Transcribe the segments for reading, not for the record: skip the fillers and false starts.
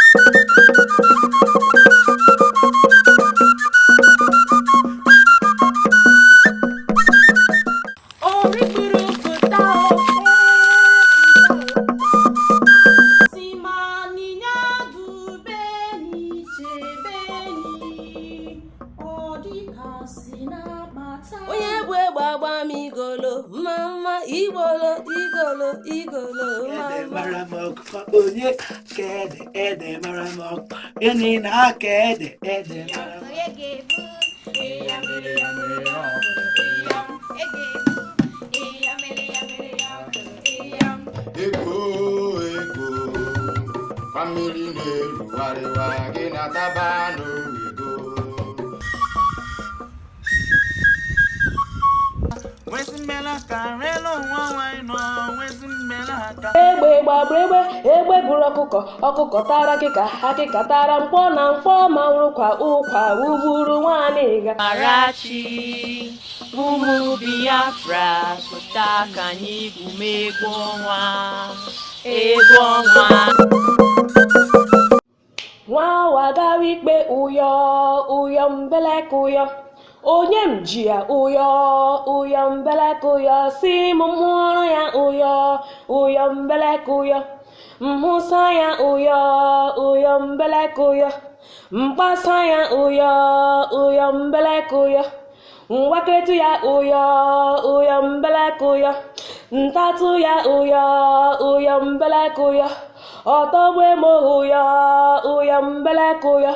Onye bụ egbe agba m igolo mama igolo igolo igolo mama onye ka ede mara m ọkụ gịnị na aka ede mara m ego mmiri na-erugharịwa gị na-ataba n'ego egbe gbabara egbe buru ọkụkọ tara akịka tara mkpọ na mkpọ ma ụkwa ugburu nwanịga Marachi ụmụ Biafra pụta ka anyị gwume egwu ọnwa nwa wagara ikpe ụyọ mbeleka ụyọ onye m ji ya ụyọ mbeleka ụyọ si m mụọrọ ya ụyọ mbeleka ụyọ mhụsa ya ụyọ mbeleka ụyọ mkpasa ya ụyọ mbeleka ụyọ ngwaketu ya ụyọ mbeleka ụyọ ntatụ ya ụyọ mbeleka ụyọ ọtọgbe m ụyọ mbeleka ụyọ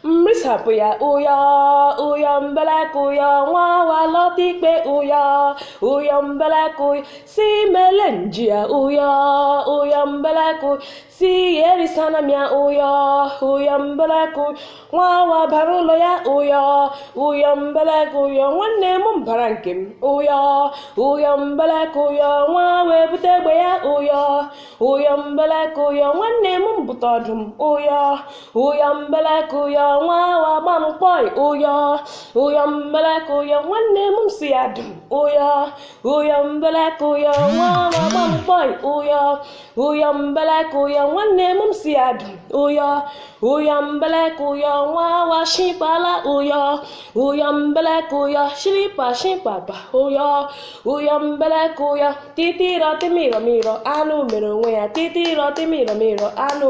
mrisapụ ya ụyọ mbeleka ụyọ nwa walọta ikpe ụyọ mbeleka ụyọ si mele nji ya ụyọ mbeleka ụyọ si erisana m ya ụyọ mbeleka ụyọ nwa wabara ụlọ ya ụyọ mbeleka ụyọ nwanne m mbara nke m ụyọ mbeleka ụyọ nwa wee bute egbe ya ụyọ mbeleka ụyọ nwanne m mbute ọdụm ụyọ mbeleka ụyọ nwa wagba m kpọị ụyọ mbeleka ụyọ nwanne m si ya dum ụyọ mbeleka ụyọ nwa wagba m kpọị ụyọ mbeleka ụyọ nwanne m si ya dum ụyọ mbeleka ụyọ nwa washikpala ụyọ mbeleka ụyọ shikpapa ụyọ mbeleka ụyọ titiro timiro anụ mere onwe ya titiro timiro anụ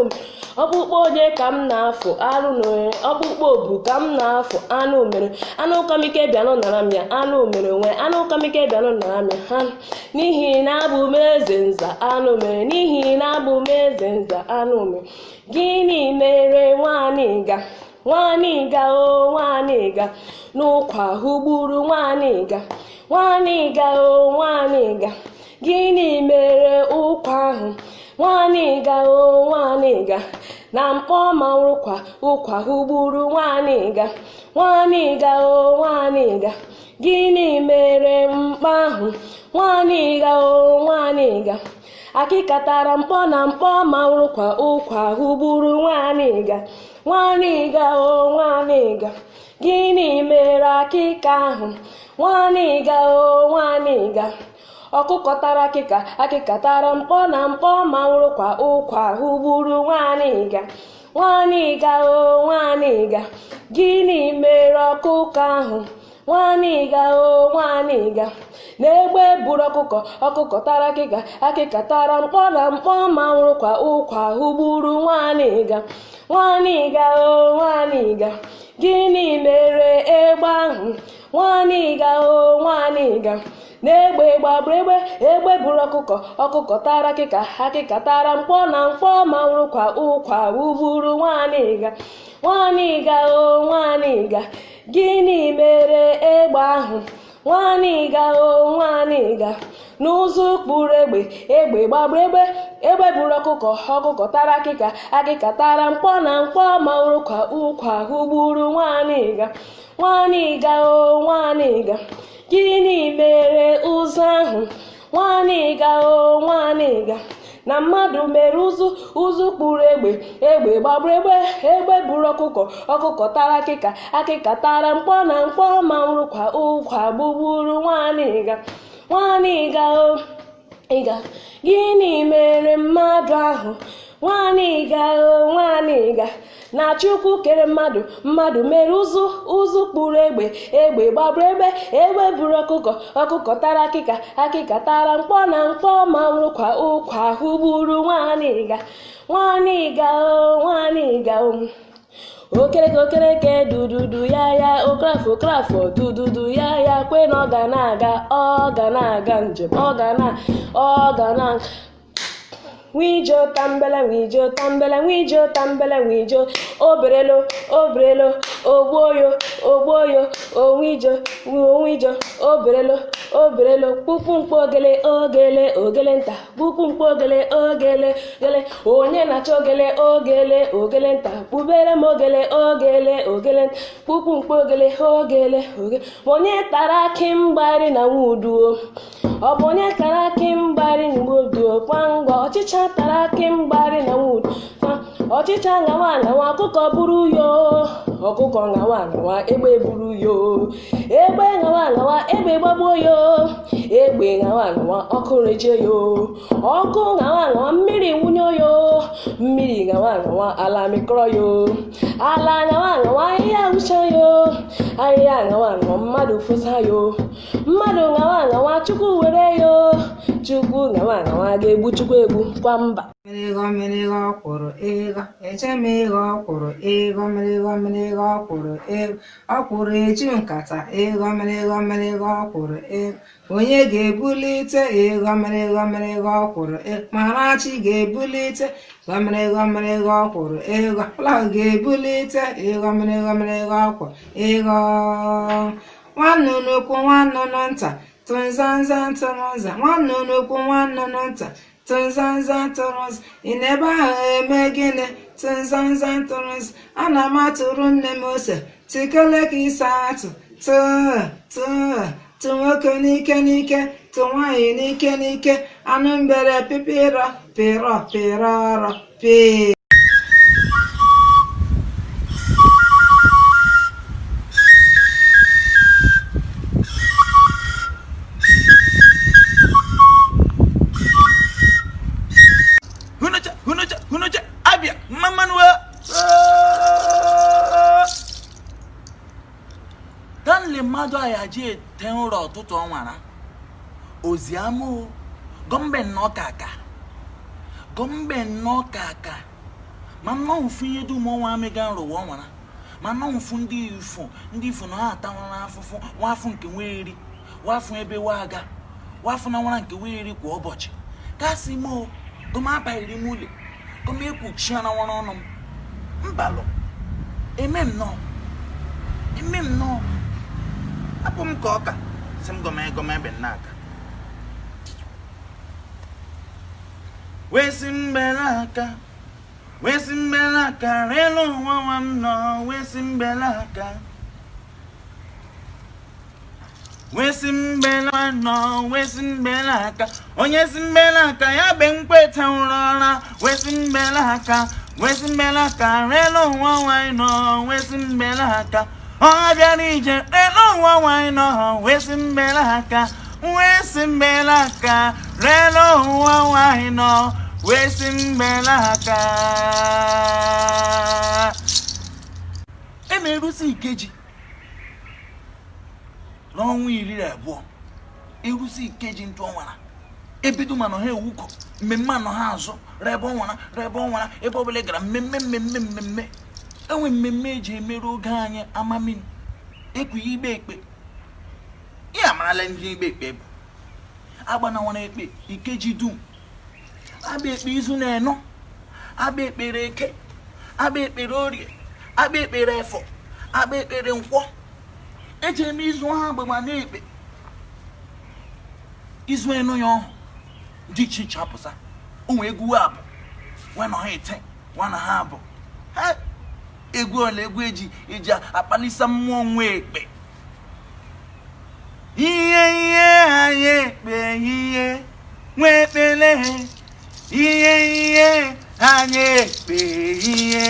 ọkpụkpọ onye ka m na-afụ anụ mere ọkpụkpọ obu ka m na-afụ anụ mere anụ kamike bịanụ nara m ya anụ mere onwe anụ kamike bịanụ nara m ya ha n'ihi na abụ m eze nza anụ mere n'ihi na abụ m eze nza anụ mere gịnị mere nwanịga n'ụkwa ugburu nwanịga nwanịga gịnị mere ụkwa ahụ nwanịga na mkpọ ma ụkwa ugburu nwanịga gịnị mere mkpa ahụ nwanịga akịka tara mkpọ na mkpọ ma ụkwa ugburu nwanịga gịnị mere akịka ahụ nwanịga ọkụkọ tara akịka tara mkpọ na mkpọ ma ụkwa ugburu nwanịga gịnị mere ọkụkọ ahụ nwanịga na-egbe buru ọkụkọ tara akịka tara mkpọ na mkpọ ma ụkwa ugburu nwanịga gịnị mere egbe ahụ nwanịga na-egbe gbabara egbe buru ọkụkọ tara akịka tara mkpọ na mkpọ ma ụkwa ugburu nwanịga gịnị mere egbe ahụ nwanịga n'ụzọ kpụrụ egbe gbabara egbe buru ọkụkọ tara akịka tara mkpọ na mkpọ ma ụkwa ugburu nwanịga gịnị mere ụzọ ahụ nwanịga na mmadụ mere ụzụ kpụrụ egbe gbabara egbe buru ọkụkọ tara akịka tara mkpọ na mkpọ ma ụkwa gbugburu nwanịga gịnị mere mmadụ ahụ nwaniga nwaniga na Chukwu kere mmadụ mmadụ mere ụzụ kpụrụ egbe gbaburu egbe buru ọkụkọ tara akịka tara mkpọ na mkpọ ma wụrụkwa ụkwa ahụ gburu nwaniga okereke dududu ya okrafọ dududu ya kwe na ọ ga na-aga njem ọ ga na Wijo tambele wijo obrelo ogboyo owijo obrelo pupu ogele nta pupu ogele onye na-achọ ogele nta pubere m ogele pupu ogele onye tara akị mgbari na nwuduo ọ bụ onye tara akị mgbari na nwuduo kwangwa ọchịcha tara akị mgbari na nwudu ọchịcha ngawa ọkụkọ buru yo ọkụkọ ngawa egbe buru yo egbe ngawa egbe gbagbuo yo egbe ngawa ọkụ reje yo ọkụ ngawa mmiri nwunye yo mmiri ngawa ala mikọrọ yo ala ngawa ahịhịa wụcha yo ahịhịa ngawa mmadụ fụsa yo mmadụ ngawa chukwu were yo chukwu ngawa ga-egbu chukwu egbu kwa mba Mmirigo ọkwụrụ ego echemigo ọkwụrụ ego mmirigo ọkwụrụ ego ọkwụrụ eju nkata ego mmirigo ọkwụrụ ego onye ga-ebulite ego mmirigo ọkwụrụ ego Marachi ga-ebulite mmirigo ọkwụrụ ego Flaw ga-ebulite ego mmirigo ọkwụrụ ego nwannụnụ ukwu nwannụnụ nta tụnzanza ntụrụnza nwannụnụ ukwu nwannụnụ nta tụnzanza ntụrụnza ị na-ebe ahụ eme gịnị tụnzanza ntụrụnza ana m atụrụ nne m ose tikele ka ịsa atụ tụ nwoke n'ike tụ nwaanyị n'ike anụ mbere pịpịrọ pịrọrọ pịị Hunucha abia mamanwa danle mmadụ ayaji ete nrọ ọtụtụ ọnwara oziamụ gọmbe nnọkaka ma nnọọ ihe dum ọnwa amịga nrụwa ọnwara ma nnọọ ndị ifo na ha atanwara afụfụ nwafụ nke nweri wafụ ebe waga wafụ na nwara nke weri kwa ụbọchị kasị mo gọma abaghịrị m ụlọ gọma ekwuchia na nwara ọnụ m mbalụ eme m nọ apụ m ka ọka si m gọma ebe nnaka wesi mbelaka relu nwa m nọ wesi mbelaka onye si mbelaka ya be mkweta ụrọra wesi mbelaka relu nwa nwanyị nọ wesi mbelaka ọ bịara ije relu nwa nwanyị nọ wesi mbelaka relu nwa nwanyị nọ wesi mbelaka emerusi Ikeji n'ọnwa 12 erusi Ikeji ntụ ọnwara ebido ma nọ ha ewuko mmemme anọ ha azụ rebe ọnwara ebe ọbụla gara mmemme enwe mmemme eji emerụ oge anyị amamin ekwu igbe ekpe ihe amarala ndị igbe ekpe bụ agbanawara ekpe Ikeji dum abịa ekpe izu na-enọ abịa ekpere eke abịa ekpere orie abịa ekpere efọ abịa ekpere nkwọ eji eme izu ha agba na-ekpe izu eno ya ọhụ dị iche iche apụsa ụmụ egwu abụ nwana ha ete nwana ha abụ egwu ọla egwu eji akpalisa mmụọ nwa ekpe ihe anyị ekpe ihe nwa ekpele ihe anyị ekpe ihe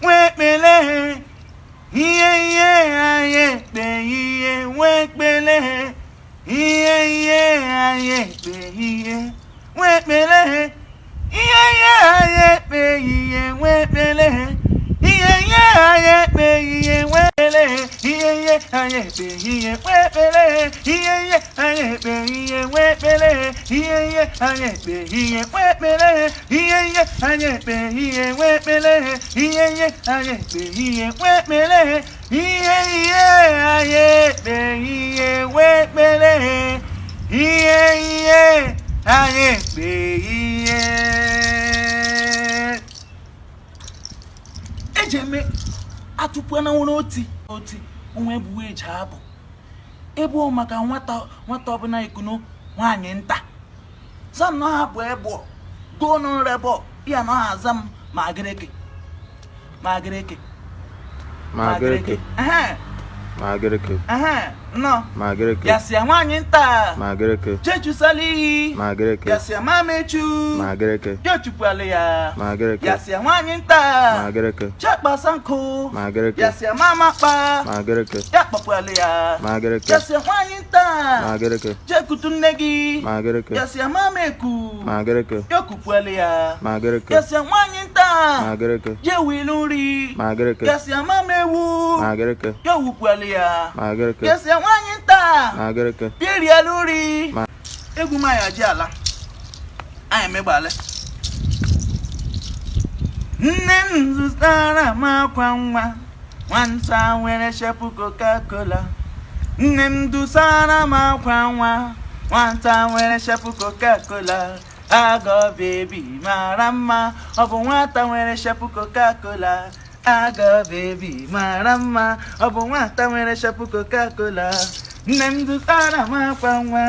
nwa ekpele ihe anyị ekpe ihe nwa ekpele ihe anyị ekpe ihe nwa ekpele ihe anyị ekpe ihe wekpere ihe anyị ekpe ihe wekpere ihe anyị ekpe ihe wekpere ihe anyị ekpe ihe wekpere ihe anyị ekpe ihe wekpere ihe anyị ekpe ihe wekpere ihe anyị ekpe ihe ejeme atụpụna nwere oti onwe bụ eji abụ ebe ọ maka nwata ọbụla ikuno nwaanyị nta zam na ha bụ ebo go no rebo ya na azam magreke no magreke yasia nwaanyị nta magreke chechusali magreke yasia mamechu magreke jochupale ya magreke yasia nwaanyị nta magreke chekpasanko magreke yasia mamapa magreke yakpapale ya magreke yasia nwaanyị nta magreke chekutu nne gị magreke yasia mameku magreke yokupale ya magreke yasia nwaanyị nta magreke jewilu nri magreke yasia mamewu magreke yowupale ya magreke yasia nwaanyị nta magreke bịaria luri egwu ma ya ji ala anyị megbale nne m zụtara m akwa nwa nwata nwere shepu Coca-Cola nne m dụsara m akwa nwa nwata nwere shepu Coca-Cola agọ bebi mara mma ọ bụ nwata nwere shepu Coca-Cola agọ bebi mara mma ọ bụ nwata nwere shepu Coca-Cola nne m dụtara m akwa nwa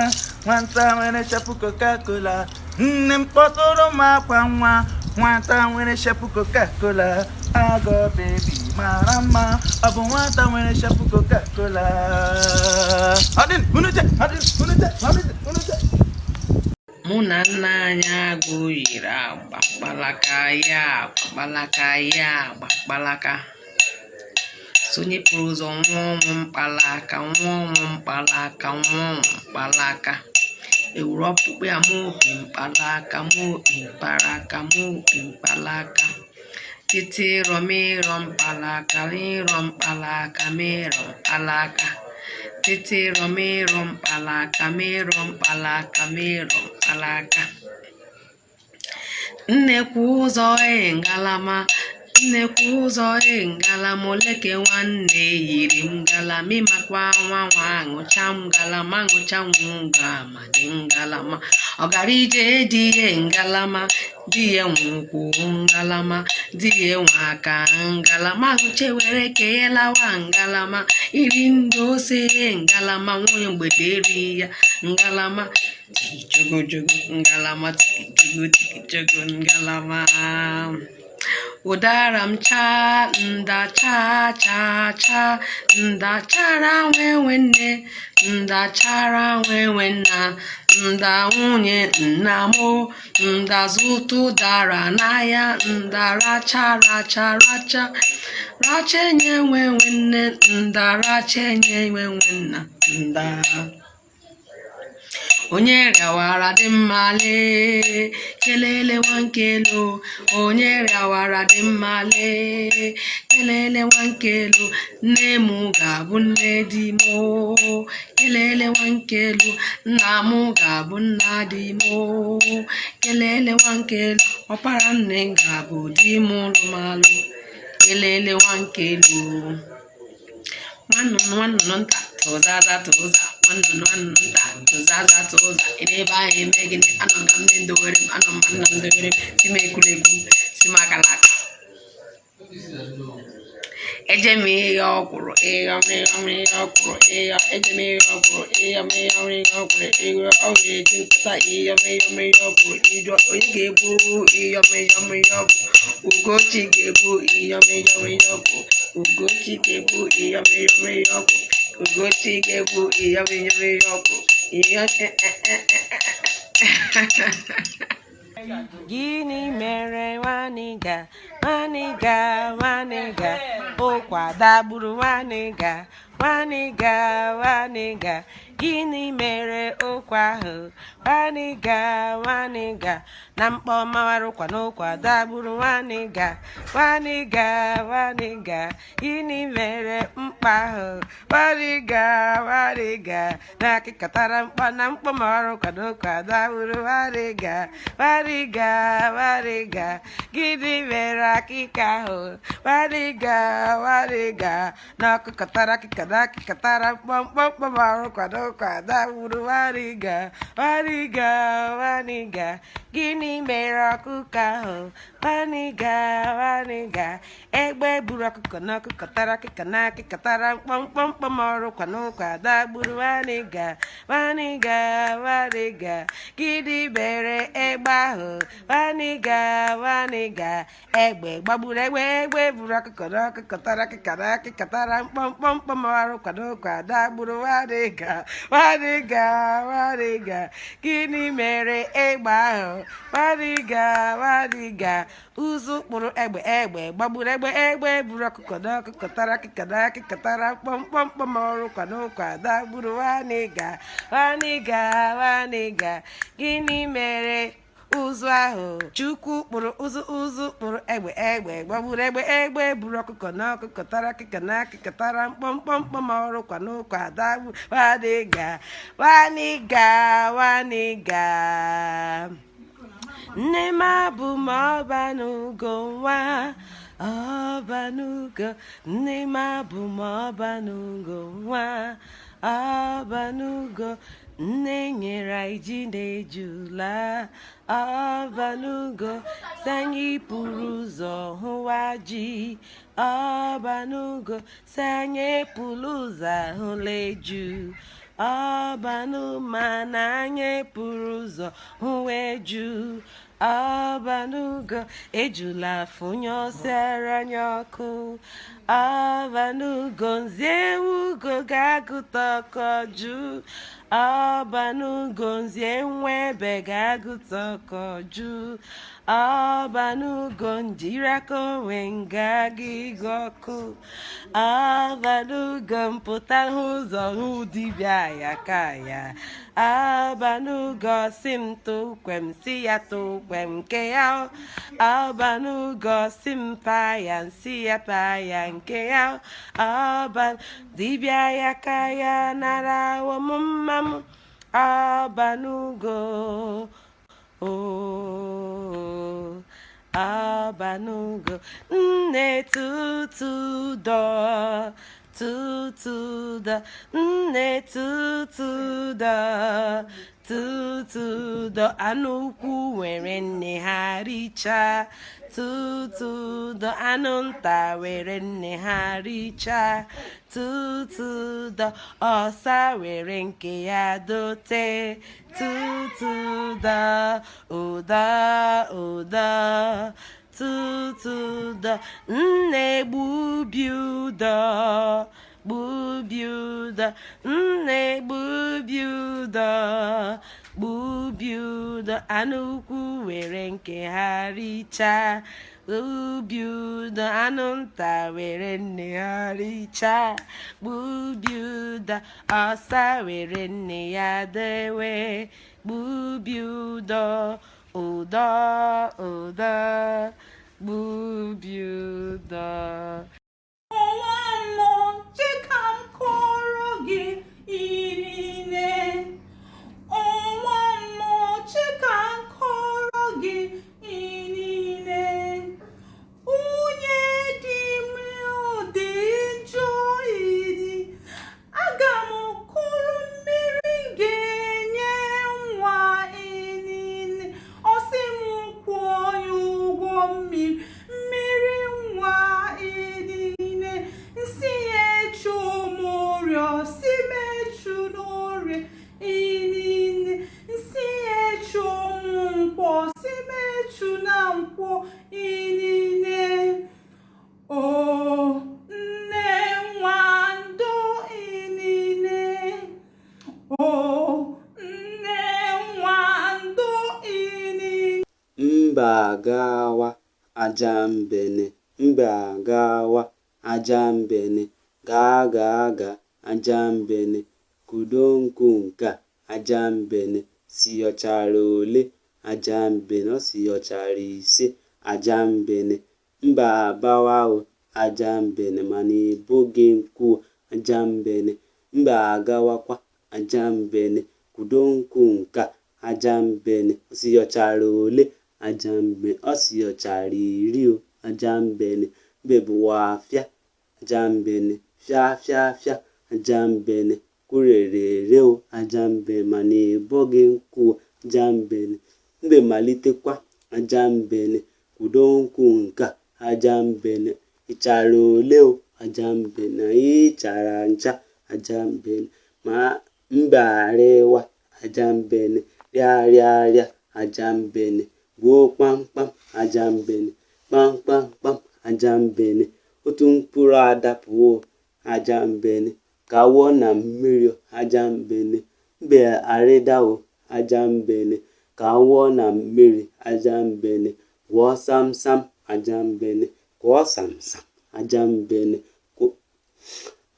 nwata nwere shepu Coca-Cola nne m kpọtụrụ m akwa nwa nwata nwere shepu Coca-Cola agọ bebi mara mma ọ bụ nwata nwere shepu Coca-Cola mụ na nna anyị agụ yiri agba kpalaka sonye pụrụ ụzọ nwa ọnwụ mkpalaka ewuru ọkpụkpụ ya mopi mkpalaka tete romero mkpalaka tete romero mkpalaka nnekwu ụzọ ngalama oleke nwanne yiri m ngalama ịmakwa nwa aṅụcha m ngalama aṅụcha nwụga ma dị ngalama ọgara ije dị ihe ngalama di ya nwụkwu ngalama di ya nwe aka ngalama aṅụcha were keyelawa ngalama iri ndị ose ngalama nwunye mgbede eri ya ngalama tikijogojogo ngalama tikijogo ngalama ụdara m cha nda cha nda chara nwewe nne nda chara nwewe nna nda nwunye nna m nda zụta ụdara n'ahịa nda racha enye nwewe nne nda racha enye nwewe nna nda onye rịawara dị mma lee kelele nwankelu onye rịawara dị mma lee kelele nwankelu nne m ga-abụ nne di m kelele nwankelu nna m ga-abụ nna di m kelele nwankelu ọkpara nne ga-abụ di m lụmalụ kelele nwankelu nwannu nta tụzaza nwannu nta tụzaza ebe ahụ eme gịnị anọ na nne ndowere m anọ ma nna ndowere m si m ekwuregwu si m akalaka eje m ihe ọkwụrụ eje m ihe ọkwụrụ eji mpụta ihe ọkwụrụ ido onye ga-ebu ihe ọkwụ Ugochi ga-ebu ihe ọkwụ Ugochi ga-ebu ihe ọkwụ Ugochi ga-ebu ihe ọkwụ Gịnị mere nwanyị nwaniga nwaniga ụkwa dagburu nwaniga nwaniga nwaniga gịnị mere ụkwa ahụ nwaniga nwaniga na mkpọ mawara ụkwa n'ụkwa dagburu nwaniga nwaniga nwaniga gịnị mere mkpa ahụ nwaniga nwaniga na akịkọtara mkpọ na mkpọ mawara ụkwa n'ụkwa dagburu nwaniga nwaniga nwaniga gịnị mere akịka ahụ nwaniga nwaniga na akịkọtara mkpọmkpọ mawara ụkwa n'ụkwa dagburu nwaniga nwaniga nwaniga gịnị mere ọkụkọ ahụ nwaniga nwaniga egbe buru ọkụkọ n'ọkụkọ tara akịka na akịka tara mkpọmkpọ mawara ụkwa n'ụkwa dagburu nwaniga nwaniga nwaniga gịnị mere egbe ahụ nwaniga nwaniga egbe gbagburu egbe buru ọkụkọ n'ọkụkọ tara akịka na akịka tara mkpọmkpọ mawara ụkwa n'ụkwa dagburu nwaniga nwaniga nwaniga gịnị mere egbe ahụ nwaniga nwaniga ụzụ kpụrụ egbe gbagburu egbe buru ọkụkọ n'ọkụkọ tara akịka na akịka tara mkpọmkpọ mawara ụkwa n'ụkwa dagburu nwaniga nwaniga nwaniga gịnị mere ụzụ ahụ chukwu kpụrụ ụzụ kpụrụ egbe gbagburu egbe buru ọkụkọ n'ọkụkọ tara akịka na akịka tara mkpọmkpọ mawara ụkwa n'ụkwa dagburu nwaniga nwaniga nwaniga nne m abụ m ọbanugo nwa ọbanugo nne m abụ m ọbanugo nwa ọbanugo nne nyere anyị ji na-ejula ọbanugo anyị pụrụ ụzọ hụwa ji ọbanugo anyị pụrụ ụzọ hụla eju ọbanụma na anyị pụrụ ụzọ hụwa eju ọbanugo ejula fụnye ọsịara anya ọkụ ọbanugo nzi ewugo ga-agụta ọkọju ọbanugo nzi enwebe ga-agụta ọkọju ọbanugo njiri aka onwe nga gịga ọkụ ọbanugo mpụta ụzọ hụ dibịa ya ka ya ọbanugo si m tụkwem si ya tụkwem nke ya ọbanugo si m paa ya nsi ya paa ya nke ya ọba dibịa ya ka ya nara ọmụmma m ọbanugo ọbanugo nne tutudo tutudo nne tutudo anụ ukwu nwere nne ha richaa tutudo anụ nta were nne ha richaa tutudo ọsa were nke ya dote tutudo ụda tutudo nne gbubi ụdọ nne gbubi ụdọ anụ ukwu were nke ha richaa gbubi ụdọ anụ nta were nne ha richaa gbubi ụdọ ọsa were nne ya dewe gbubi ụdọ gbubi ụdọ ọnwa mmụọ chika m kọrọ gị irine ọnwa mmụọ chika m kọrọ gị irine onye dị m dị njọ iri aga m kụrụ mmiri ga-enye nwa irine ọsị m kwụọ ya ụgwọ mmiri nwa irine nsi ya echu omorịọ si m echu n'ọrịa irine nsi ya echu ụmụ nkwọ si m echu na nkwọ irine o nne nwa ndo irine o nne nwa ndo irine Mbagawa ajambene, mbe agawa ajambene, gaa gaa gaa ajambene, kudo nkụ nke a ajambene, siyochara ole ajambene, ọ siyochara ise ajambene, mbe abawa o ajambene, mana eboghị nkụ ajambene, mbe agawakwa ajambene, kudo nkụ nke a ajambene, ọ siyochara ole ajambene, ọ siyochara iri o ajambene, mbe bụwafịa ajambene, fịa fịa fịa ajambene, kwurerere o ajambene, mana eboghị nkụ ajambene, mbe malitekwa ajambene, kudo nkụ nke a ajambene, ịchara ole o ajambene, ịchara ncha ajambene, ma mbe arịwa ajambene, rịarịarịa ajambene, gbuo kpamkpam ajambene, kpamkpamkpam ajambene, otu mkpụrụ adapụo ajambene, kawo na mmiri ajambene, mbe arịdawo ajambene, kawo na mmiri ajambene, gwuo samsam ajambene, gwuo samsam ajambene,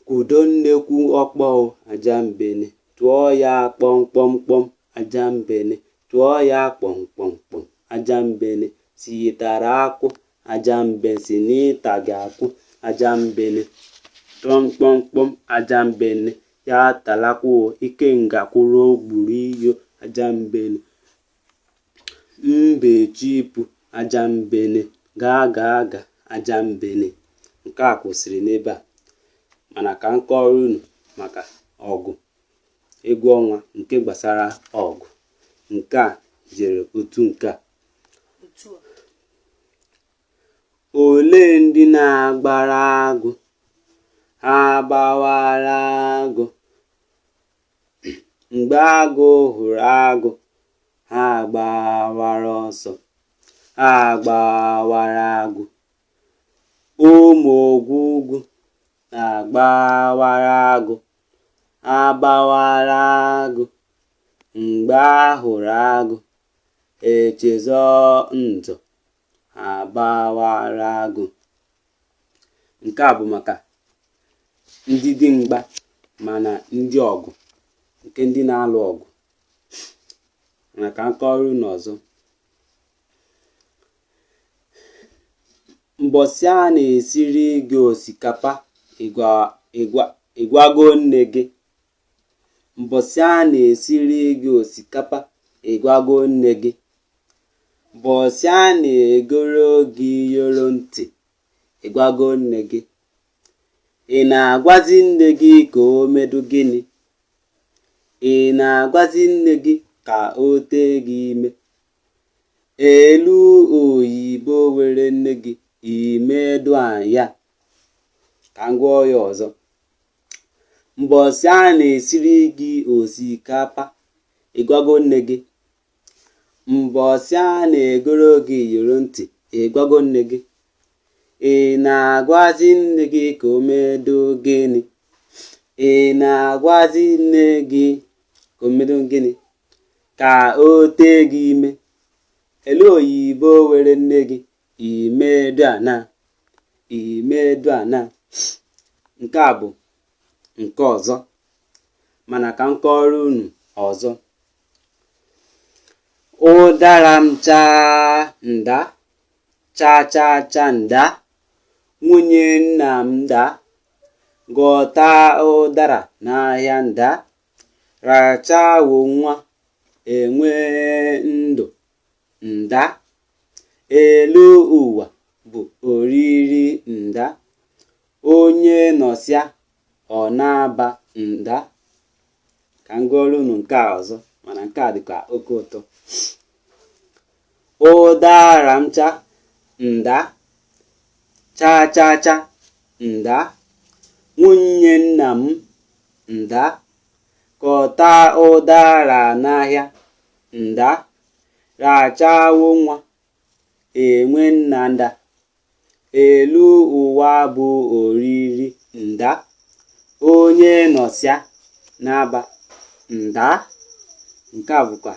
kudo nnekwu ọkpọ ajambene, tụọ ya kpọmkpọmkpọm ajambene, tụọ ya kpọmkpọmkpọm ajambene, siyitara akwụ ajambene, si n'ịta gị akwụ ajambene, kpọmkpọmkpọm ajambene, ya talakwo ike ngakwụrụ ogburu iyo ajambene, mbe chipu ajambene, gaa gaa gaa ajambene. Nke a kwụsịrị n'ebe a, mana ka m kọọrọ unu maka ọgụ egwu ọnwa nke gbasara ọgụ. Nke a jere otu nke a. Olee ndị na-agbara agụ, ha gbawara agụ, mgbe agụ hụrụ agụ, ha gbawara ọsọ, ha gbawara agụ. Ụmụ ogwugwu na-agbawara agụ, ha gbawara agụ, mgbe a hụrụ agụ, echezọọ ndụ, ha gbawara agụ. Nke a bụ maka ndị dimgba mana ndị ọgụ, nke ndị na-alụ ọgụ. Maka nkọrụ unu ọzọ. Mbọsị a na-esiri gị osikapa, ịgwago nne gị. Mbọsị a na-esiri gị osikapa, ịgwago nne gị. Mbọsị a na-egoro gị iyoro ntị, ịgwago nne gị. Ị na-agwazi nne gị ka o medu gịnị? Ị na-agwazi nne gị ka o tee gị ime? Elu oyibo were nne gị imedu anya. Ka m gụọ ya ọzọ. Mbọsị a na-esiri gị osikapa, ịgwago nne gị. Mbọsị a na-egoro gị iyoro ntị, ịgwago nne gị. Ị na-agwazi nne gị ka o medo gịnị? Ị na-agwazi nne gị ka o medo gịnị? Ka o tee gị ime. Elu oyibo were nne gị imedu ana, imedu ana. Nke a bụ nke ọzọ, mana ka m kọọrọ unu ọzọ. Ụdara m chaa nda, cha cha cha nda, nwunye nna m nda, gọta ụdara n'ahịa nda, rachawo nwa, enwe ndụ nda, elu ụwa bụ oriri nda, onye nọsịa ọ na-aba nda. Ka m gụọrọ unu nke a ọzọ, mana nke a dịkwa oke ụtọ. Ụdara m cha nda, cha cha cha nda, nwunye nna m nda, kọta ụdara n'ahịa nda, rachawo nwa, enwe nna nda, elu ụwa bụ oriri nda, onye nọsịa n'aba nda. Nke a bụkwa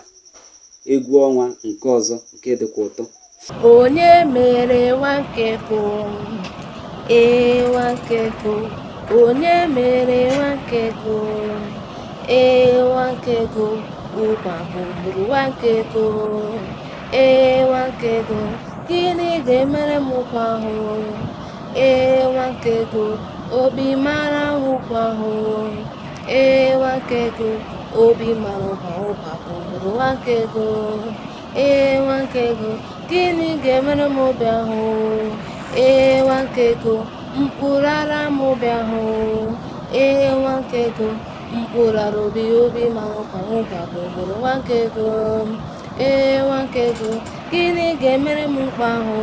egwu ọnwa nke ọzọ nke dịkwa ụtọ. onye mere nwankego nwankego onye mere nwankego nwankego ụkwa gbugburu nwankego nwankego gịnị ga-emere m ụkwa ahụ nwankego obi mara ụkwa ahụ nwankego obi mara ụkwa gbugburu nwankego nwankego gịnị ga-emere m obi ahụ nwankego mkpụrara m obi ahụ nwankego mkpụrara obi mara ụkwa gbugburu nwankego nwankego gịnị ga-emere m mkpa ahụ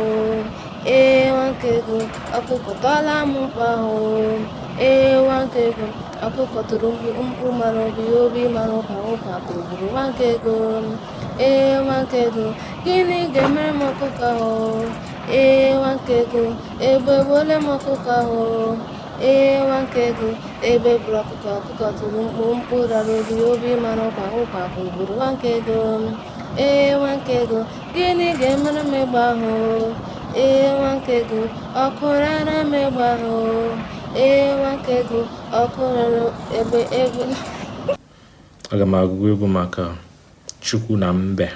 nwankego ọkụkọ tọọla m mkpa ahụ nwankego ọkụkọ tụrụ mkpu mara obi mara ụkwa gbugburu nwankego nwankego gịnị ga-emere m ọkụkọ ahụ nwankego egbe gbole m ọkụkọ ahụ nwankego egbe gburu ọkụkọ tụrụ mkpu rara obi mara ụkwa gbugburu nwankego nwankego gịnị ga-emere m egbe ahụ nwankego ọkụ rara m egbe ahụ nwankego ọkụ rara egbe. Aga m agụgụ egwu maka Chukwu na mbe,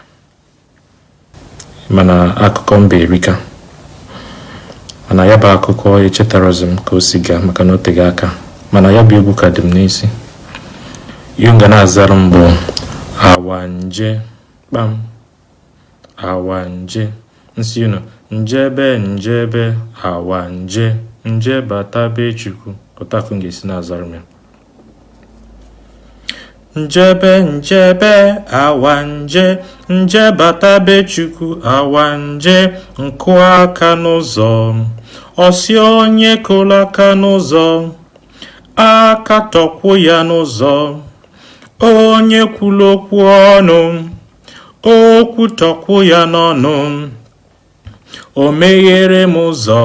mana akụkọ mbe erika, mana ya bụ akụkọ echetarozi m ka o si gaa maka na o teghị aka, mana ya bụ egwu ka dị m n'isi. Ihe m ga na-azara m bụ awanje kpam awanje nsị unu njebe awanje nje bata be Chukwu. Otaku m ga-esi na-azara m ya. Njebe awanje nje bata be Chukwu awanje nkụ aka n'ụzọ ọsị onye kụrụ aka n'ụzọ aka tọkwụ ya n'ụzọ onye kwuru okwu ọnụ okwu tọkwụ ya n'ọnụ o meghere m ụzọ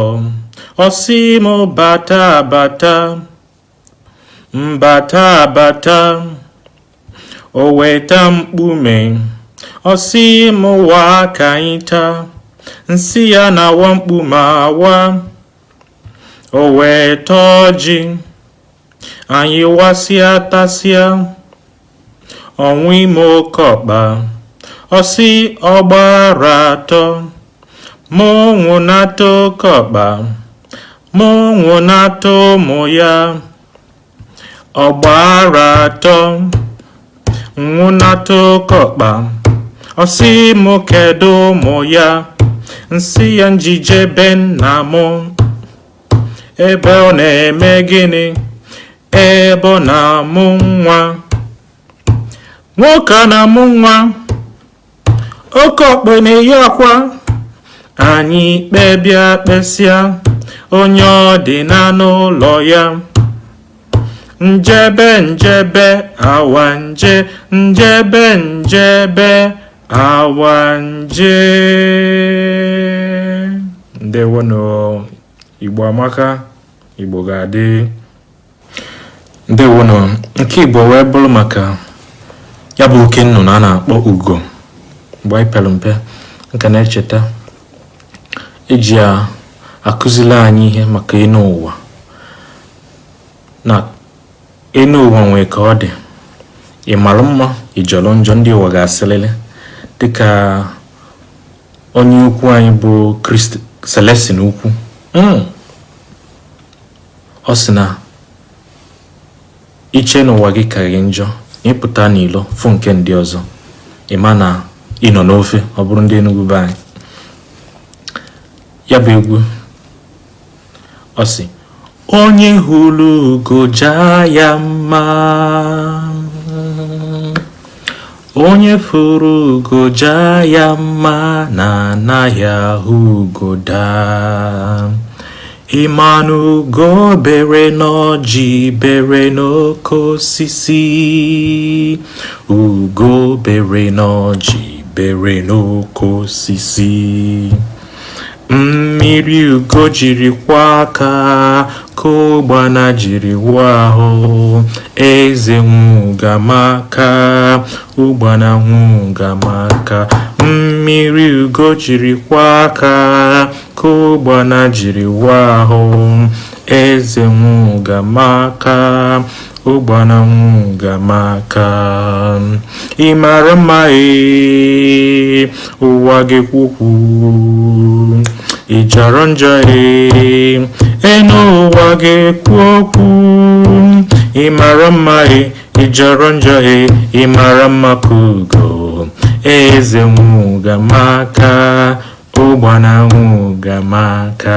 ọsị m bata bata o weta mkpume ọsị m wa ka anyị taa nsị ya na awa mkpume awa o weta ọjị anyị wasịa tasịa ọnwụ ime oke ọkpa ọsị ọgbara atọ mụ nwụnata oke ọkpa mụ nwụnata ụmụ ya ọgbara atọ nwụnata oke ọkpa ọsị mụ kedu ụmụ ya nsị ya njijebe nna mụ ebe ọ na-eme gịnị ebe ọ na-amụ nwa nwoke a na-amụ nwa oke ọkpa na-eyi akwa anyị kpebịa kpesịa onye ọ dị na n'ụlọ ya njebe awanje njebe awanje. Ndewonu Igbo amaka, Igbo ga-adị. Ndewonu nke Igbo wee bụrụ maka ya bụ oke nnụnụ a na-akpọ ugo. Mgbe anyị pere mpe nke na-echeta eji akụzili anyị ihe maka enu ụwa, na enu ụwa nwee ka ọ dị ị mara mma ị jọrọ njọ ndị ụwa ga-asịlịlị, dịka onye ukwu anyị bụ Celestin ukwu ọ sị na iche n'ụwa gị ka gị njọ ịpụta n'ilo fụ nke ndị ọzọ ịma na ị nọ n'ofe. Ọ bụrụ ndị Enugu be anyị, ya bụ egwu ọ sị onye hụrụ ugo jaa ya mma onye fụrụ ugo jaa ya mma na anaghị ahụ ugo daa ịmanụ ugo bere n'ọjị bere n'oke osisi ugo bere n'ọjị bere n'oke osisi mmiri ugo jiri kwa aka ka ụgbana jiri wụọ ahụ eze nwụga maka ụgbana nwụga maka mmiri ugo jiri kwa aka ka ụgbana jiri wụọ ahụ eze nwụga maka ụgbana nwụga maka ị mara mma ụwa ga-ekwukwu ị jọrọ njọ enu ụwa ga-ekwu okwu ị mara mma ị jọrọ njọ ị mara mma ka ugo eze nwụga maka ụgbana nwụga maka